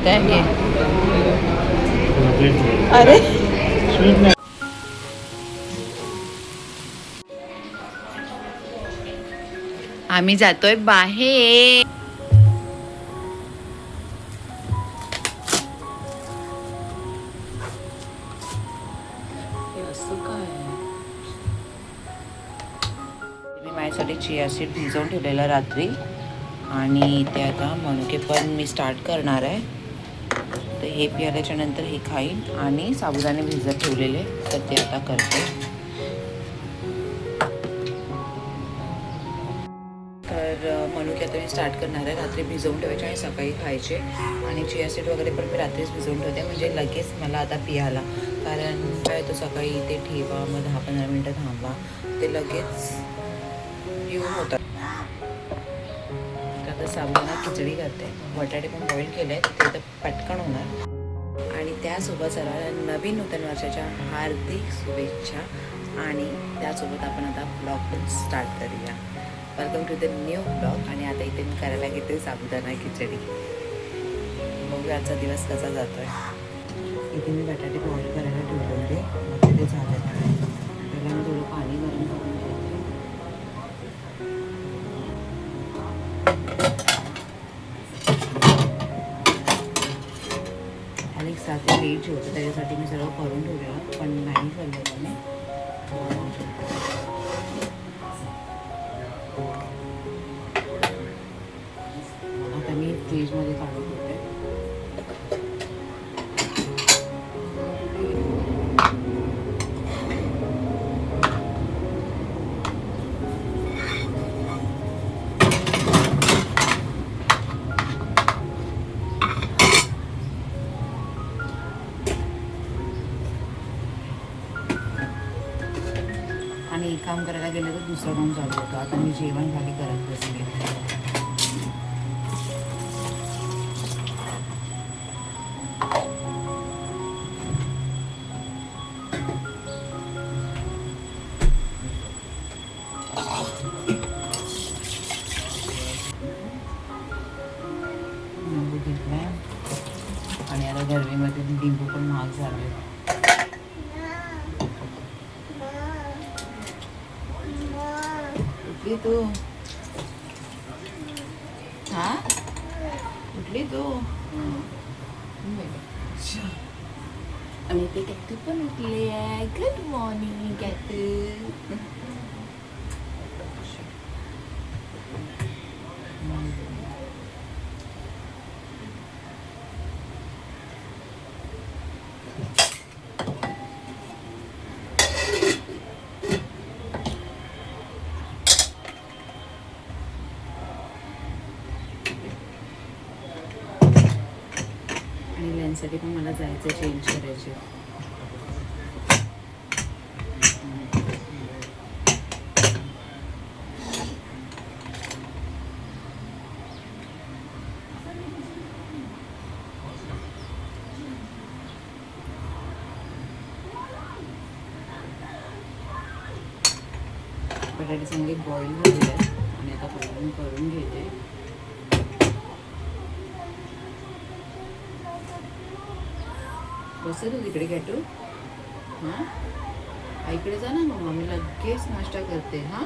काय हे? अरे आम्ही जातोय बाहेर. मी माझ्यासाठी चिया सीड भिजवून ठेवलेलं रात्री आणि ते आता मनुके पण मी स्टार्ट करणार आहे. तर हे पियाल्याच्या नंतर हे खाईन आणि साबुदाणे भिजत ठेवलेले तर ते आता करते. तर मनुके आता मी स्टार्ट करणार आहे. रात्री भिजवून ठेवायचे आणि सकाळी खायचे आणि चिया सीड वगैरे पण मी रात्रीच भिजवून ठेवते म्हणजे लगेच मला आता पियाला. कारण काय तो सकाळी ते ठेवा मग 10-15 मिनटं थांबा ते लगेच पिऊन होतात. आता साबुदाणा खिचडी करते. बटाटे पण बॉईल केले ते तर पटकन होणार. आणि त्यासोबत सर्वांना नवीन नूतन वर्षाच्या हार्दिक शुभेच्छा. आणि त्यासोबत आपण आता ब्लॉग पण स्टार्ट करूया. Welcome to the new blog. आणि आता इथे मी करायला घेते साबुदाणा खिचडी. बघूया आजचा दिवस कसा जातोय. इथे मी बटाटे बॉईल करायला ठेवले होते मग ते झाले. पहिला मी थोडं पाणी गरम करून घेते. एक 7 ते 8 होतं त्याच्यासाठी मी सगळं करून ठेवलेलं पण नाही करलेलं मी. आता मी फ्रीजमध्ये काढून ठेवते. आणि एक काम करायला गेलं तर दुसरं काम चालू होतं. आता मी जेवण खाली करत बसले. लिंबू घेतलाय आणि आता गरमीमध्ये लिंबू पण महाग झाले. उठली तू? हा उठली तू? आणि ते कॅटू पण उठले आहे. गुड मॉर्निंग कॅटू. आणि लेन्ससाठी पण मला जायचं चेंज करायचे. बटाटे चांगले बॉईल झाले आणि आता बॉइलिंग करून घेते. बस तू तिकडे कॅटू. हां आईकडे जा ना मम्मा मी लगेच नाश्ता करते. हां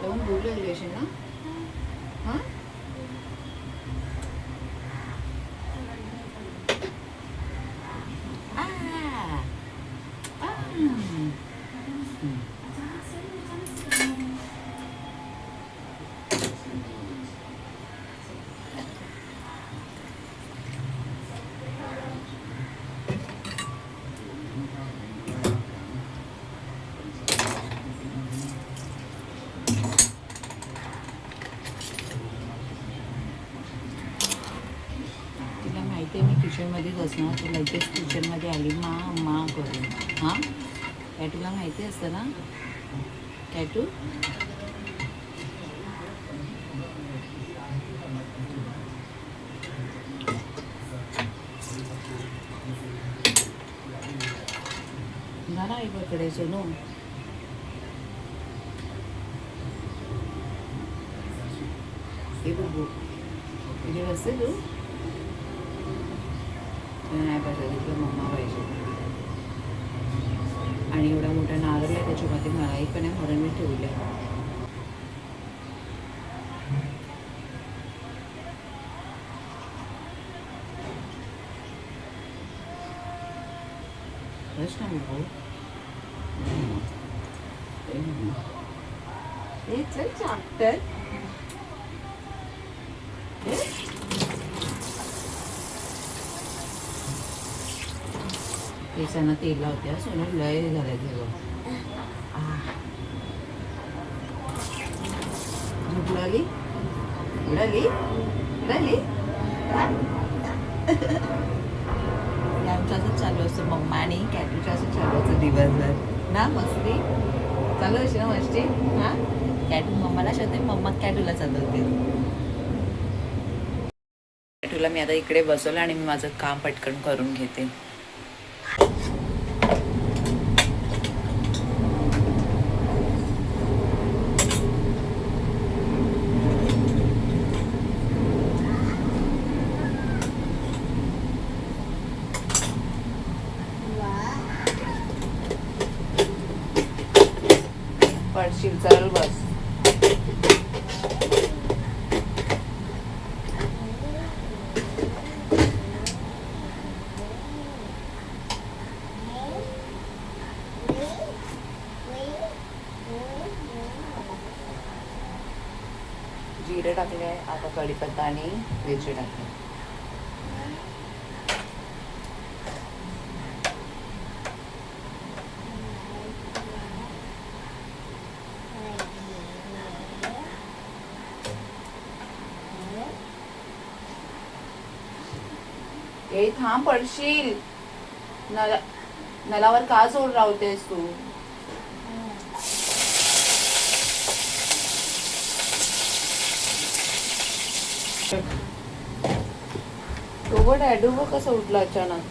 जाऊन भूक लागली असेल ना. हां माहिती आहे मी किचनमध्येच असणार तर लगेच किचनमध्ये आली मा करून. हां कॅटूला माहिती असतं ना. कॅटू जा ना आईकडे सोनू. हे बघू इथे बसते तू. नाही पाहिजे तिथलं मम्मा पाहिजे. आणि एवढा मोठा नारळ आहे त्याच्यामध्ये मलाई पण आहे म्हणून मी ठेवले. चल चाप्टर केसांना तेल लावते सोनं लय घालायचं. झोप लागली उडाली उडाली. आमचं असंच चालू असतं मम्मा आणि कॅटूचं असं चालू असतं दिवसभर ना. मस्ती चालू असे ना मस्ती. हां कॅटू मम्माला शोधते मम्मा कॅटूला चालवते. कॅटूला मी आता इकडे बसवलं आणि मी माझं काम पटकन करून घेते. पडशील चल बस. जिरे टाकले आता कढीपत्ता आणि मिरची टाकली. ए थांब पडशील. नलावर का जोड राहतेस तू. तो डॅडू बघ कसं उठला अचानक.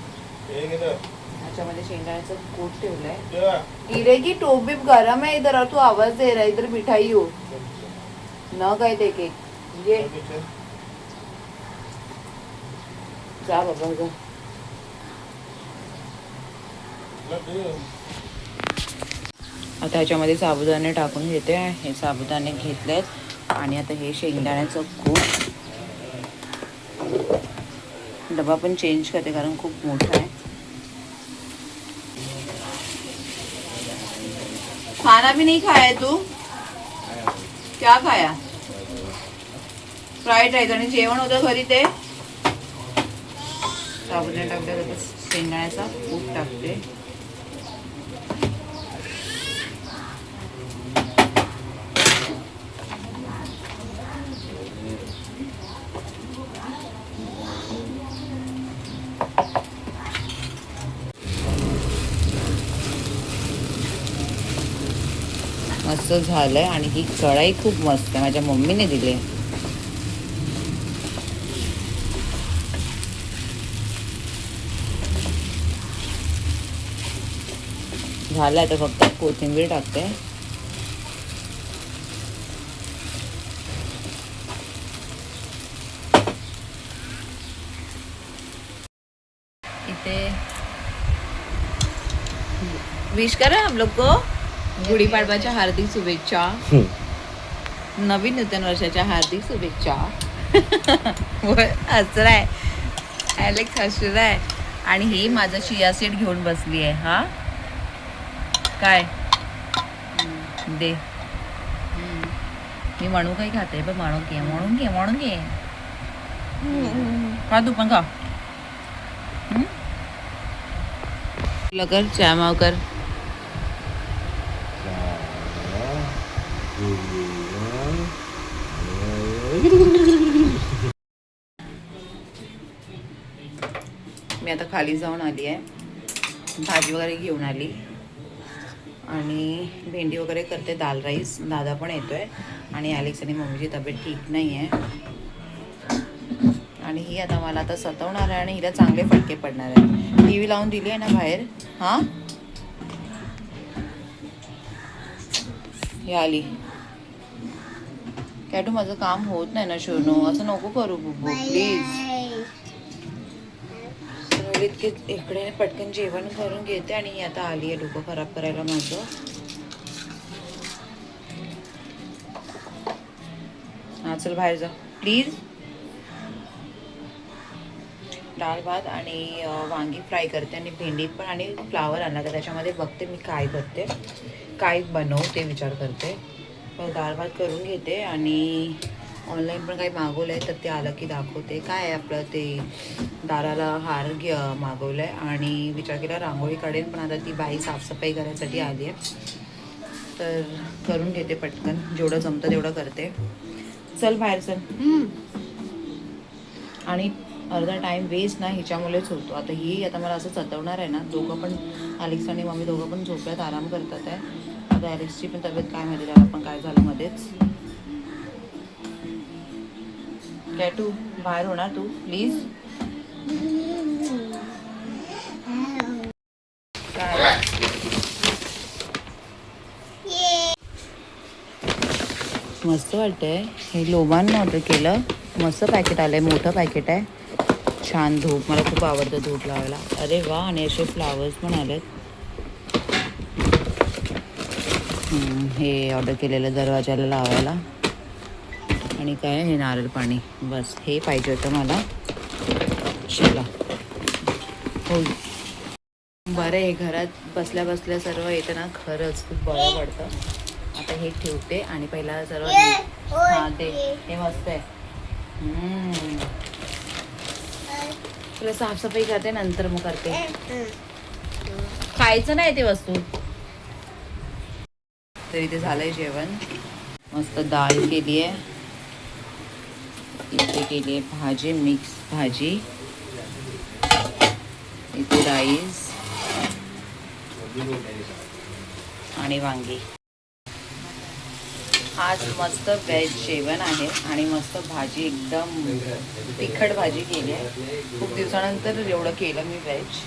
त्याच्यामध्ये शेंगदाण्याचं कूट ठेवलंय. इरे की टोबीप गरम है इधर और तू आवाज दे रहा है इधर मिठाई हो न गए थे केक ये जा बाबा जा. आता ह्याच्यामध्ये साबुदाणे टाकून घेते. हे साबुदाणे घेतलेत आणि आता हे शेंगदाण्याचं कूट. डबा पण चेंज करते कारण खूप मोठा आहे. खाना भी नहीं खाया तू. क्या खाया. फ्राईड राईस आणि जेवण होतं घरी ते. साबुदाणे टाकले शेंगदाण्याचा कूट टाकते. मस्त झालंय आणि ही कढाई खूप मस्त आहे. माझ्या मम्मीने दिली. झालं आता फक्त कोथिंबीर टाकते. इथे विश करा हम लोग को गुढीपाडव्याच्या हार्दिक शुभेच्छा. नवीन नूतन वर्षाच्या हार्दिक शुभेच्छा. हसराय ॲलेक्स हसराय. आणि ही माझं चिया सीड घेऊन बसली आहे. हा काय दे. मी म्हणू काही खाते पण म्हणून घे म्हणून घे म्हणून घे. का तू पण खा. कर चहा माव कर. मी आता खाली जाऊन आली आहे. भाजी वगैरे घेऊन आली आणि भेंडी वगैरे करते. दाल राईस. दादा पण येतोय आणि ॲलेक्स आणि मम्मीची तब्येत ठीक नाही आहे. आणि ही आता मला आता सतवणार आहे आणि हिला चांगले फटके पडणार आहे. टी व्ही लावून दिली आहे ना बाहेर. हां ही आली. कॅटू माझं काम होत नाही ना शोनू. असं नको करू बुब्बू प्लीज. उरलीत की इकडे पटकन जेवण करून घेते आणि आता आली आहे डोकं खराब करायला माझं. हा चल बाहेर जा प्लीज. डाळ भात आणि वांगी फ्राय करते आणि भेंडी पण आणि फ्लावर आणला तर त्याच्यामध्ये बघते मी काय करते, काय बनवते विचार करते. पण डाळ भात करून घेते आणि ऑनलाईन पण काही मागवलं आहे तर ते आलं की दाखवते. काय आहे आपलं ते दाराला हार मागवलं आहे आणि विचार केला रांगोळी काढेन, पण आता ती बाई साफसफाई करायसाठी आली आहे तर करून घेते पटकन, जेवढं जमतं तेवढं करते. चल बाहेर चल. आणि अर्धा टाईम वेस्ट ना हिच्यामुळेच होतो. आता मला असं सतवणार आहे ना. दोघं पण ॲलेक्स आणि मम्मी दोघं पण झोपल्यात, आराम करतात आहे. आता ॲलेक्सची पण तब्येत काय माहिती त्याला पण काय झालं मध्येच. काय तू बाहेर होणार तू प्लीज. काय मस्त वाटतंय हे. लोबान ऑर्डर केलं, मस्त पॅकेट आलंय, मोठं पॅकेट आहे. छान धूप, मला खूप आवडतं धूप लावायला. अरे वा, आणि असे फ्लावर्स पण आलेत. हे ऑर्डर केलेलं दरवाजाला लावायला. आणि काय हे नारळ पाणी, बस हे पाहिजे होतं मला. चला हो बरं आहे, घरात बसल्या बसल्या सर्व येतं ना, खरंच खूप बरं पडतं. आता हे ठेवते आणि पहिला सर्व हां ते हे मस्त आहे. तुला साफसफाई करते नंतर मग करते. खायचं नाही ते वस्तू. तर इथे झालंय जेवण. मस्त डाळ केली आहे, इथे केली आहे भाजी, मिक्स भाजी, इथे राईस आणि वांगी. आज मस्त व्हेज जेवण आहे आणि मस्त भाजी, एकदम तिखट भाजी केली आहे. खूप दिवसानंतर एवढं केलं मी व्हेज.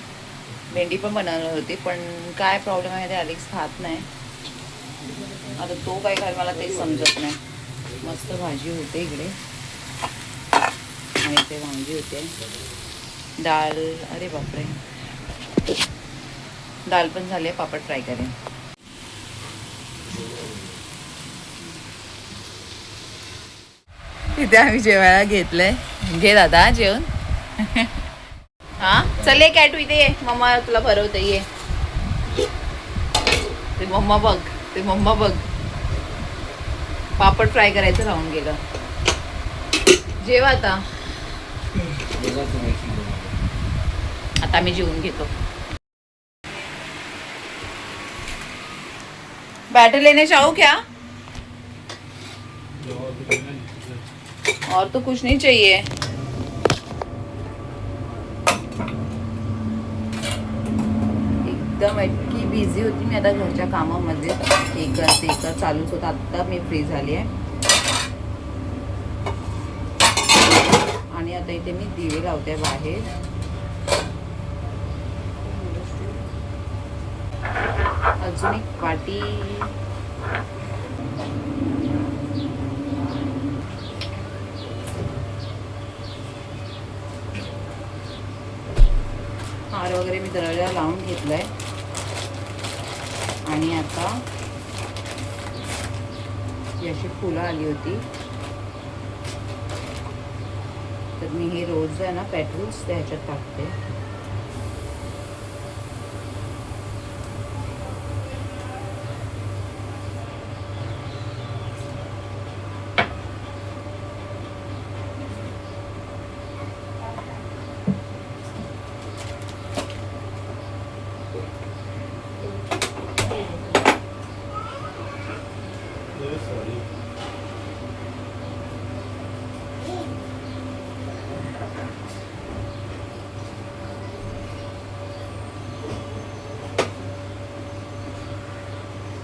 भेंडी पण बनवणार होती पण काय प्रॉब्लेम आहे ते ॲलेक्स खात नाही. आता तो काय खाय मला ते समजत नाही. मस्त भाजी होते इकडे आणि ते वांगी होते. डाळ, अरे बापरे, डाळ पण झाली आहे. पापड फ्राय करेन. इथे आम्ही जेवायला घेतलंय. घे दादा जेवण. हा चल ये कॅटू इथे ये, मम्मा तुला भरवते ये. ते मम्मा बघ, ते मम्मा बघ, पापड फ्राय करायचं राहून गेलं. जेवा आता. आता मी जेवून घेतो. बैटल लेने जाओ क्या? और तो कुछ नहीं चाहिए. एकदम इतकी बिझी होती मी आता घरच्या कामामध्ये. हे कर ते कर चालूच होतं. आता मी फ्री झाली आहे आणि आता इथे मी दिवे लावते बाहेर. अजून एक वाटी. हार वगैरे मी दरवाजाला लावून घेतलाय आणि आता अशी फुलं आली होती तर मी हे रोज आहे ना पेटल्स ते ह्याच्यात टाकते.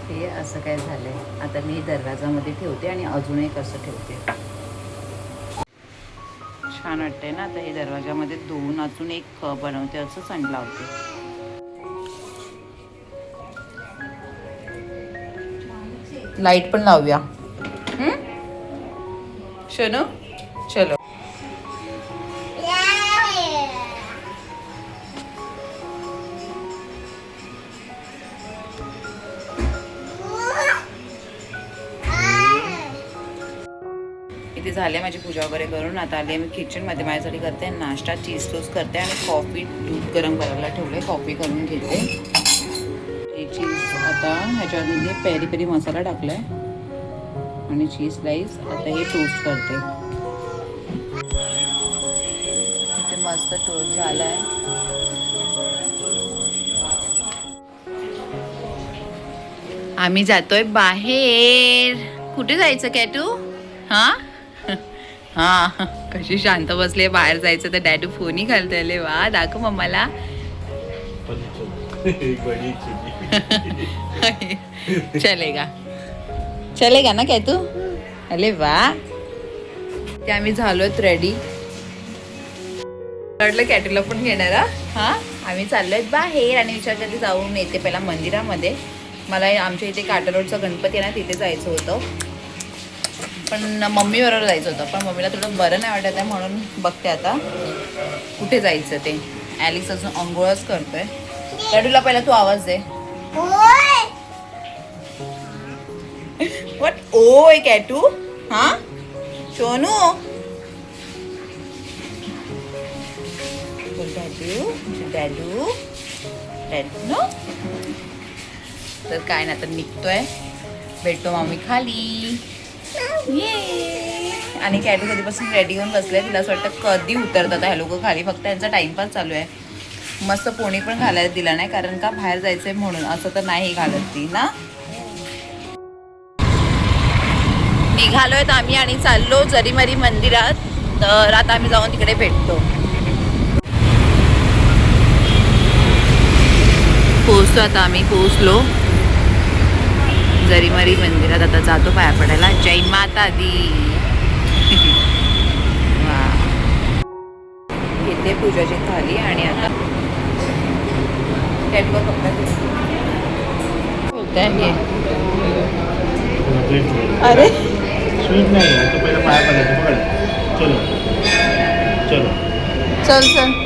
हे असं काय झालंय. आता मी दरवाजामध्ये ठेवते आणि अजून एक असं ठेवते. छान वाटतंय ना. आता हे दरवाजामध्ये दोन अजून एक बनवते, असं सण लावते. लाईट पण लावूया. शनू चलो. झाले माझी पूजा वगैरे करून आता आली मी किचनमध्ये. माझ्यासाठी करते नाश्ता, चीज टोस्ट करते आणि कॉफी दूध गरम करायला ठेवले, कॉफी करून घेते. हे चीज आता ह्याच्यामध्ये पेरी पेरी मसाला टाकलाय आणि चीज स्लाइस आता हे टोस्ट करते. इथे मस्त टोस्ट झालाय. आम्ही जातोय बाहेर. कुठे जायचं काय तू? हा हा कशी शांत बसले. बाहेर जायचं तर डॅडू फोनही घालतोय. वा दाखव मम्माला. चलेगा ना काय तू? अरे वा. ते आम्ही झालोत रेडी. वाटलं कॅटूला पण घेणार. हा आम्ही चाललोय बाहेर आणि विचार कधी जाऊन येते पहिला मंदिरामध्ये. मला आमच्या इथे काटा रोडचा गणपती आहे ना, तिथे जायचं होतं, पण मम्मी बरोबर जायचं होतं, पण मम्मीला थोडं बरं नाही वाटत आहे म्हणून बघते आता कुठे जायचं ते. ॲलिक्स अजून अंघोळच करतोय. कॅटूला पहिला तू आवाज दे. व्हॉट ओय कॅटू? हा सोनू डॅडू डॅडू डॅडू नो. तर काय ना तर निघतोय, भेटतो मम्मी खाली. ये आणि कॅटू कधीपासून रेडी होऊन बसले. तिला असं वाटतं कधी उतरतात ह्या लोक खाली. फक्त त्यांचा टाइमपास चालू आहे. मस्त पोणी पण घालायला दिला नाही कारण का बाहेर जायचंय म्हणून. असं तर नाही घालत ती ना. निघालोय आम्ही आणि चाललो जरीमरी मंदिरात. तर आता आम्ही जाऊन तिकडे भेटतो. पोहोचतो आता आम्ही. पोहोचलो जरीमरी मंदिरात. आता जातो पाया पडायला. जय माता दी. वा घेते पूजाची थाली आणि आता कॅटवर कपडा होत आहे. अरे स्वीट नाही आहे तो पहिला पाया पडायचं. पकड. चलो चलो चल चल.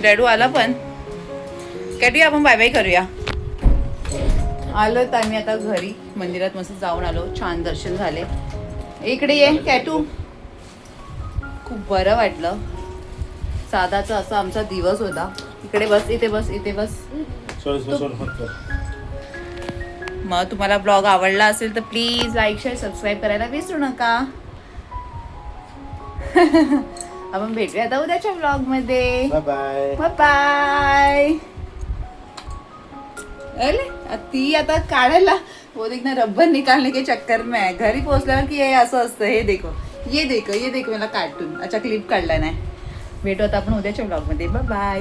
डॅडू आला पण. कॅटू आपण बाय बाय करूया. आलो तर आम्ही आता घरी. मंदिरात मस्त जाऊन आलो. छान दर्शन झाले. इकडे ये कॅटू. खूप बरं वाटलं. साधाचा असा आमचा दिवस होता. इकडे बस, इथे बस, इथे बस. मग तुम्हाला ब्लॉग आवडला असेल तर प्लीज लाईक शेअर सबस्क्राईब करायला विसरू नका. आपण भेटूया आता उद्याच्या ब्लॉग मध्ये. Bye bye bye bye. अरे ती आता काढायला वो देखना रब्बर निकालने के चक्कर में आहे. घरी पोहोचल्यावर की हे असं असतं. हे देखो ये देखो मला कार्टून. अच्छा क्लिप काढला नाही. भेटू आता आपण उद्याच्या ब्लॉग मध्ये. Bye bye.